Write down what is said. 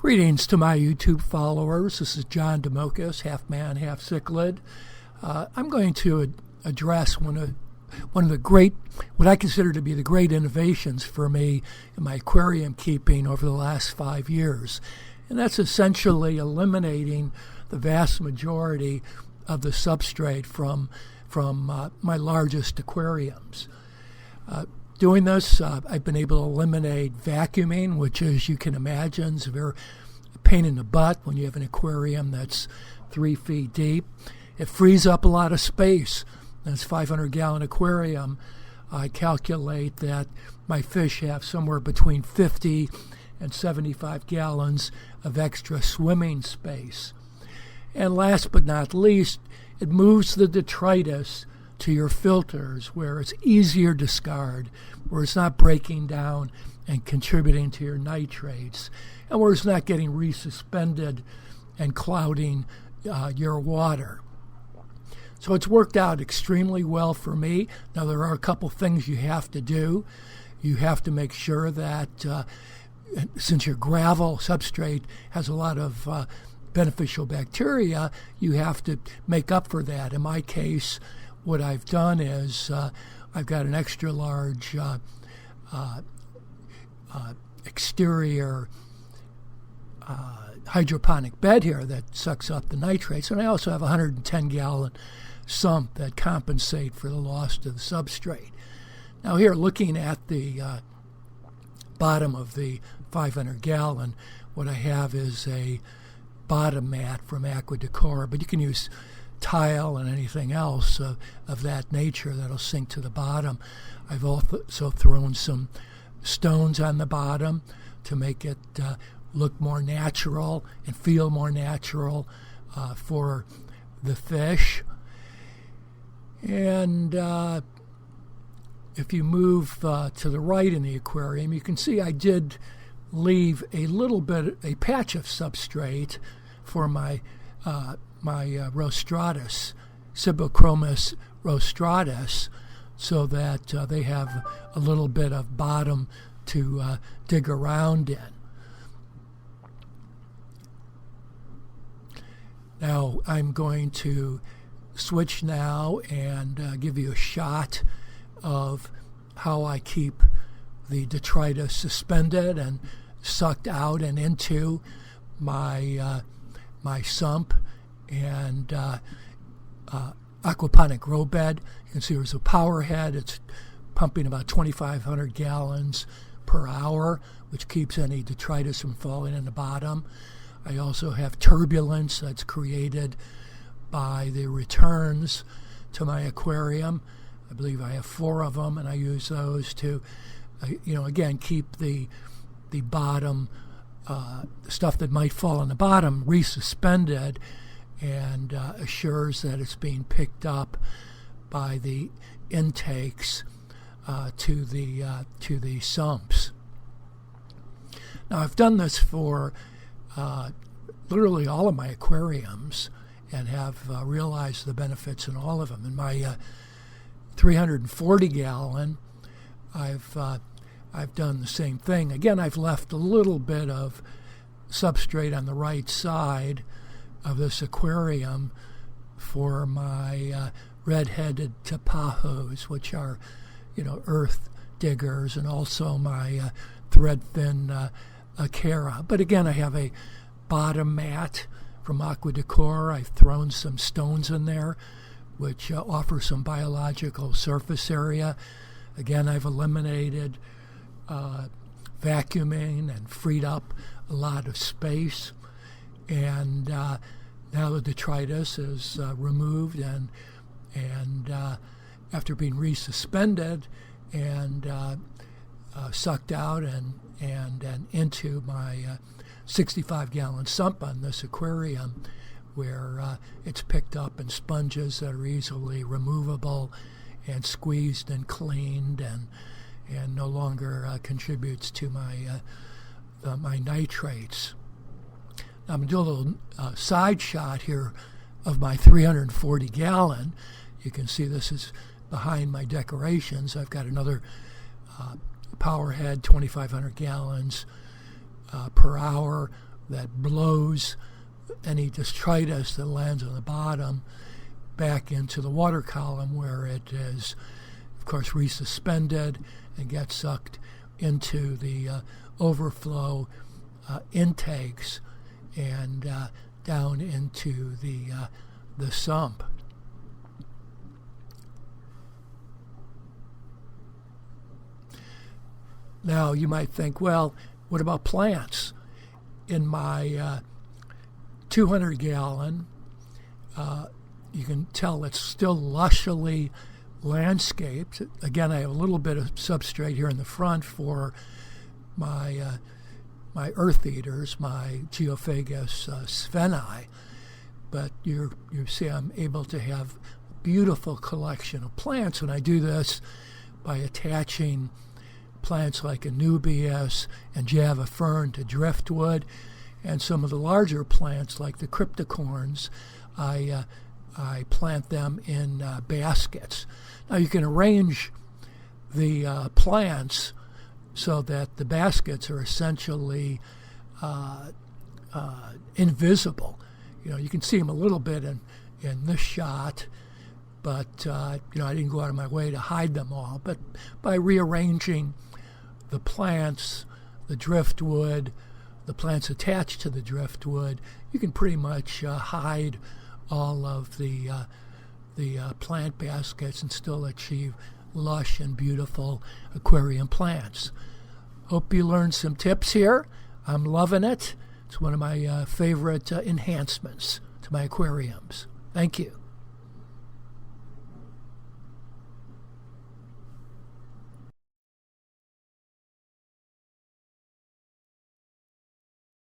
Greetings to my YouTube followers. This is John Demokis, half man, half cichlid. I'm going to address one of the great, what I consider to be the great innovations for me in my aquarium keeping over the last 5 years. And that's essentially eliminating the vast majority of the substrate from my largest aquariums. Doing this, I've been able to eliminate vacuuming, which, as you can imagine, is a very pain in the butt when you have an aquarium that's 3 feet deep. It frees up a lot of space. In this 500-gallon aquarium, I calculate that my fish have somewhere between 50 and 75 gallons of extra swimming space. And last but not least, it moves the detritus to your filters where it's easier to discard, where it's not breaking down and contributing to your nitrates, and where it's not getting resuspended and clouding your water. So it's worked out extremely well for me. Now, there are a couple things you have to do. You have to make sure that since your gravel substrate has a lot of beneficial bacteria, you have to make up for that. In my case, what I've done is I've got an extra large exterior hydroponic bed here that sucks up the nitrates, and I also have a 110-gallon sump that compensate for the loss of the substrate. Now here, looking at the bottom of the 500-gallon, what I have is a bottom mat from Aqua Decor, but you can use tile and anything else of that nature that'll sink to the bottom. I've also thrown some stones on the bottom to make it look more natural and feel more natural for the fish. And if you move to the right in the aquarium, you can see I did leave a patch of substrate for my Rostratus, Cybochromis rostratus, so that they have a little bit of bottom to dig around in. Now I'm going to switch now and give you a shot of how I keep the detritus suspended and sucked out and into my sump and aquaponic grow bed. You can see there's a power head. It's pumping about 2,500 gallons per hour, which keeps any detritus from falling in the bottom. I also have turbulence that's created by the returns to my aquarium. I believe I have 4 of them, and I use those to, again, keep the bottom, the stuff that might fall on the bottom, resuspended, and assures that it's being picked up by the intakes to the sumps. Now, I've done this for literally all of my aquariums and have realized the benefits in all of them. In my 340-gallon, I've done the same thing. Again, I've left a little bit of substrate on the right side of this aquarium for my red-headed tapajos, which are, earth diggers, and also my threadfin Acara. But again, I have a bottom mat from Aqua Decor. I've thrown some stones in there, which offer some biological surface area. Again, I've eliminated vacuuming and freed up a lot of space. And now the detritus is removed and after being resuspended and sucked out and into my 65-gallon sump on this aquarium, where it's picked up in sponges that are easily removable and squeezed and cleaned and no longer contributes to my nitrates. I'm going to do a little side shot here of my 340-gallon. You can see this is behind my decorations. I've got another power head, 2,500 gallons per hour, that blows any detritus that lands on the bottom back into the water column, where it is, of course, resuspended and gets sucked into the overflow intakes and down into the sump. Now you might think, well, what about plants? In my 200-gallon, you can tell it's still lushly landscaped. Again, I have a little bit of substrate here in the front for my my earth eaters, my Geophagus spheni, but you see I'm able to have a beautiful collection of plants, and I do this by attaching plants like Anubias and Java fern to driftwood, and some of the larger plants like the cryptocorns, I plant them in baskets. Now you can arrange the plants so that the baskets are essentially invisible. You know, you can see them a little bit in this shot, but I didn't go out of my way to hide them all. But by rearranging the plants, the driftwood, the plants attached to the driftwood, you can pretty much hide all of the plant baskets and still achieve lush and beautiful aquarium plants. Hope you learned some tips here. I'm loving it. It's one of my favorite enhancements to my aquariums. Thank you.